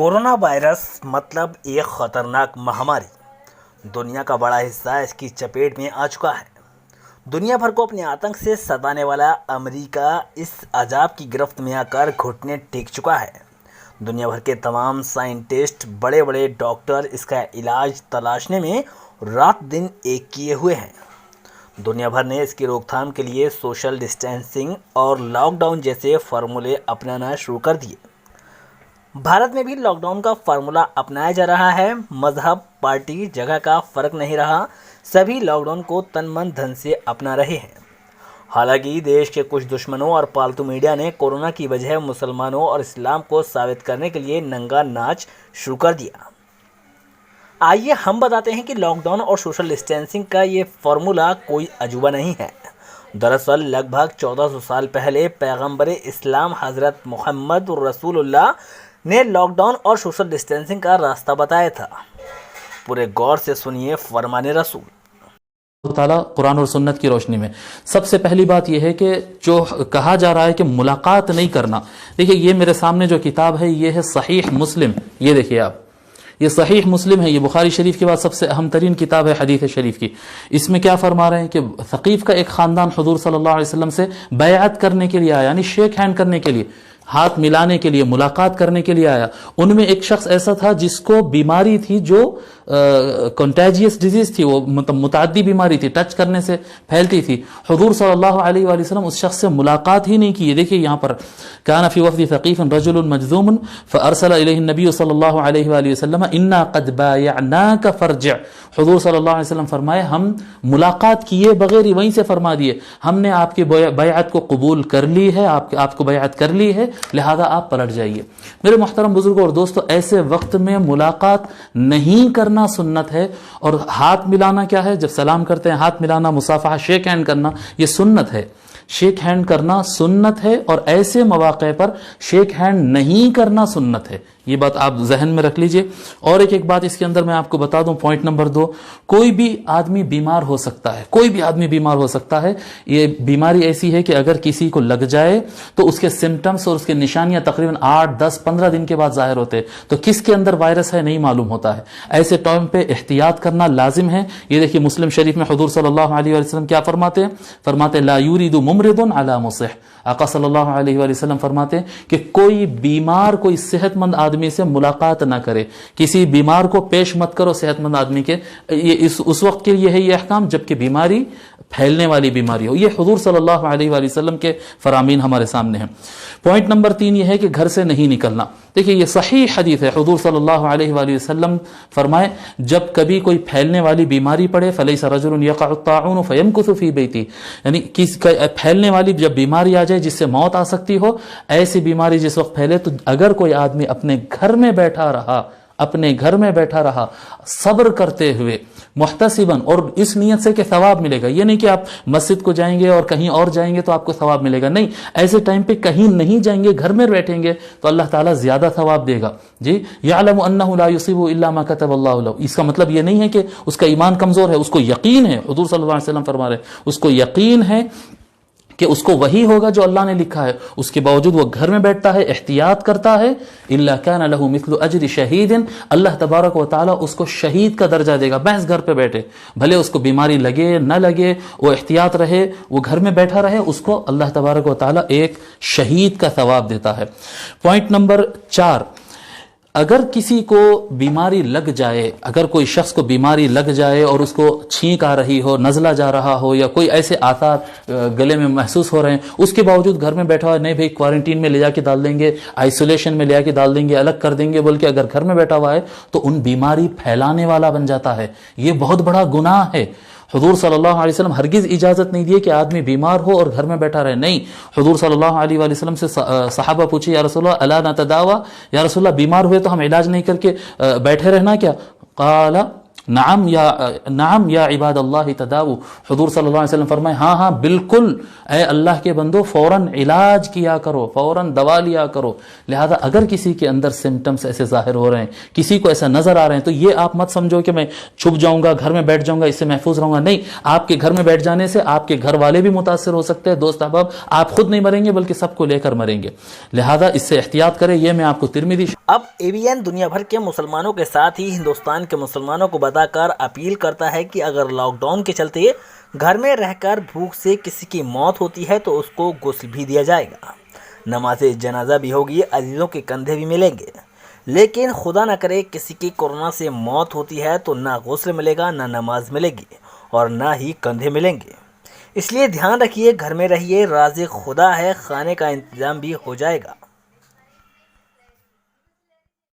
Corona virus मतलब एक खतरनाक महामारी। दुनिया का बड़ा हिस्सा इसकी चपेट में आ चुका है। दुनिया भर को अपने आतंक से सताने वाला अमेरिका इस अजाब की गिरफ्त में आकर घुटने टेक चुका है। दुनिया भर के तमाम साइंटिस्ट, बड़े बड़े डॉक्टर इसका इलाज तलाशने में रात दिन एक किए हुए हैं। दुनिया भर ने इसकी रोकथाम के लिए सोशल डिस्टेंसिंग और लॉकडाउन जैसे फार्मूले अपनाना शुरू कर दिए। भारत में भी लॉकडाउन का फार्मूला अपनाया जा रहा है। मजहब, पार्टी, जगह का फर्क नहीं रहा, सभी लॉकडाउन को तन मन धन से अपना रहे हैं। हालांकि देश के कुछ दुश्मनों और पालतू मीडिया ने कोरोना की वजह मुसलमानों और इस्लाम को साबित करने के लिए नंगा नाच शुरू कर दिया। आइए हम बताते हैं कि लॉकडाउन और सोशल डिस्टेंसिंग का ये फार्मूला कोई अजूबा नहीं है। दरअसल लगभग 1400 साल पहले पैगंबर इस्लाम हज़रत मोहम्मद रसूलुल्लाह ने लॉकडाउन और सोशल डिस्टेंसिंग का रास्ता बताया था। पूरे गौर से सुनिए फरमाने रसूल। ताला कुरान और सुन्नत की रोशनी में सबसे पहली बात यह है कि जो कहा जा रहा है कि मुलाकात नहीं करना, देखिए ये मेरे सामने जो किताब है ये है सहीह मुस्लिम। ये देखिए आप, ये सहीह मुस्लिम है। ये बुखारी शरीफ के बाद सबसे अहम तरीन किताब है हदीस शरीफ की। इसमें क्या फरमा रहे हैं कि सकीफ का एक खानदान हुजूर सल्लल्लाहु अलैहि वसल्लम से बैअत करने के लिए आया, यानी शेक हैंड करने के लिए, हाथ मिलाने के लिए, मुलाकात करने के लिए आया। उनमें एक शख्स ऐसा था जिसको बीमारी थी जो कंटेजियस डिजीज थी, वो मतलब मुताद्दी बीमारी थी, टच करने से फैलती थी। हुजूर सल्लल्लाहु अलैहि वसल्लम उस शख्स से मुलाकात ही नहीं की। देखिए यहाँ पर कान फी वफ़द सक़ीफ़ रजुल मजज़ूम फ़अरसल इलैहि नबी सल्लल्लाहु अलैहि वसल्लम इन्ना क़द बायअनाक फ़रजिअ। हुजूर सल्लल्लाहु अलैहि वसल्लम फरमाए, हम मुलाकात किए बगैर ही वहीं से फरमा दिए, हमने आपकी बैअत को कबूल कर ली है, आपको बैअत कर ली है, लिहाजा आप पलट जाइए। मेरे मोहतरम बुजुर्गों और दोस्तों, ऐसे वक्त में मुलाकात नहीं करना सुन्नत है। और हाथ मिलाना क्या है? जब सलाम करते हैं हाथ मिलाना, मुसाफहा, शेक हैंड करना, ये सुन्नत है। शेक हैंड करना सुन्नत है और ऐसे मौके पर शेक हैंड नहीं करना सुन्नत है। ये बात आप जहन में रख लीजिए। और एक बात इसके अंदर मैं आपको बता दूं, पॉइंट नंबर 2, कोई भी आदमी बीमार हो सकता है, कोई भी आदमी बीमार हो सकता है। ये बीमारी ऐसी है कि अगर किसी को लग जाए तो उसके सिम्टम्स और उसके निशानियां तकरीबन 8, 10, 15 दिन के बाद जाहिर होते हैं। तो किसके अंदर वायरस है नहीं मालूम होता है। ऐसे टाइम पे एहतियात करना लाजिम है। ये देखिए मुस्लिम शरीफ में हुजूर सल्लल्लाहु अलैहि वसल्लम क्या फरमाते हैं? फरमाते ला यूरिदु मुमरिदुन अला मुसिह। आका सल्लल्लाहु अलैहि वसल्लम फरमाते हैं कि कोई बीमार, कोई सेहतमंद आदमी से मुलाकात ना करे। किसी बीमार को पेश मत करो सेहतमंद आदमी के। ये उस वक्त के लिए है ये अहकाम जबकि बीमारी फैलने वाली बीमारी हो। ये हुजूर सल्लल्लाहु अलैहि वसल्लम के फरामीन हमारे सामने हैं। पॉइंट नंबर 3 ये है कि घर से नहीं निकलना। देखिए ये सही हदीस है। हुजूर सल्लल्लाहु अलैहि वसल्लम फरमाए, जब कभी कोई फैलने वाली बीमारी पड़े, फलैसा रजुलुन यक़अउ ताउन फयमकुसु फी बैती, यानी फैलने वाली जब बीमारी आ जाए जिससे मौत आ सकती हो, ऐसी बीमारी जिस वक्त फैले तो अगर कोई आदमी अपने घर में बैठा रहा, अपने घर में बैठा रहा सब्र करते हुए, मुहतसिबन, और इस नियत से कि सवाब मिलेगा। ये नहीं कि आप मस्जिद को जाएंगे और कहीं और जाएंगे तो आपको सवाब मिलेगा, नहीं। ऐसे टाइम पे कहीं नहीं जाएंगे, घर में बैठेंगे तो अल्लाह ताला ज्यादा सवाब देगा। जी, यअलमु अन्नहु ला युसीबु इल्ला मा कतबल्लाहु लहु। इसका मतलब ये नहीं है कि उसका ईमान कमजोर है, उसको यकीन है। हुजूर सल्लल्लाहु अलैहि वसल्लम फरमा रहे, उसको यकीन है कि उसको वही होगा जो अल्लाह ने लिखा है। उसके बावजूद वो घर में बैठता है, एहतियात करता है। इल्ला कान लहु मिस्लु अजरि शहीदिन, अल्लाह तबारक व तआला उसको शहीद का दर्जा देगा। महज घर पे बैठे, भले उसको बीमारी लगे न लगे, वो एहतियात रहे, वो घर में बैठा रहे, उसको अल्लाह तबारक व तआला एक शहीद का सवाब देता है। पॉइंट नंबर 4, अगर किसी को बीमारी लग जाए, अगर कोई शख्स को बीमारी लग जाए और उसको छींक आ रही हो, नज़ला जा रहा हो, या कोई ऐसे आसार गले में महसूस हो रहे हैं, उसके बावजूद घर में बैठा हुआ, नहीं भाई क्वारंटीन में ले जाके डाल देंगे, आइसोलेशन में ले जाके डाल देंगे, अलग कर देंगे बोल के अगर घर में बैठा हुआ है तो उन बीमारी फैलाने वाला बन जाता है। ये बहुत बड़ा गुनाह है। हुजूर सल्लल्लाहु अलैहि वसल्लम हरगिज इजाजत नहीं दिए कि आदमी बीमार हो और घर में बैठा रहे, नहीं। हुजूर सल्लल्लाहु अलैहि वसल्लम से सहाबा पूछे, या रसूलल्लाह अला नतदावा, या रसूलल्लाह बीमार हुए तो हम इलाज नहीं करके बैठे रहना क्या? काला नाम या इबाद अल्लाह तदावु, हुजूर सल्लल्लाहु अलैहि वसल्लम फरमाए हाँ हाँ बिल्कुल ऐ अल्लाह के बंदो फौरन इलाज किया करो, फौरन दवा लिया करो। लिहाजा अगर किसी के अंदर सिम्टम्स ऐसे जाहिर हो रहे हैं, किसी को ऐसा नजर आ रहे हैं, तो ये आप मत समझो कि मैं छुप जाऊंगा, घर में बैठ जाऊंगा, इससे महफूज रहूंगा। नहीं, आपके घर में बैठ जाने से आपके घर वाले भी मुतासिर हो सकते हैं, दोस्त अहबाब, आप खुद नहीं मरेंगे बल्कि सबको लेकर मरेंगे। लिहाजा इससे एहतियात करें। ये मैं आपको तिरमिज़ी अब एबीएन दुनिया भर के मुसलमानों के साथ ही हिंदुस्तान के मुसलमानों को बताकर अपील करता है कि अगर लॉकडाउन के चलते घर में रहकर भूख से किसी की मौत होती है तो उसको गुस्ल भी दिया जाएगा, नमाज जनाजा भी होगी, अजीज़ों के कंधे भी मिलेंगे। लेकिन खुदा न करे किसी की कोरोना से मौत होती है तो ना गुस्ल मिलेगा, ना नमाज मिलेगी और ना ही कंधे मिलेंगे। इसलिए ध्यान रखिए, घर में रहिए, राज़िक खुदा है, खाने का इंतज़ाम भी हो जाएगा।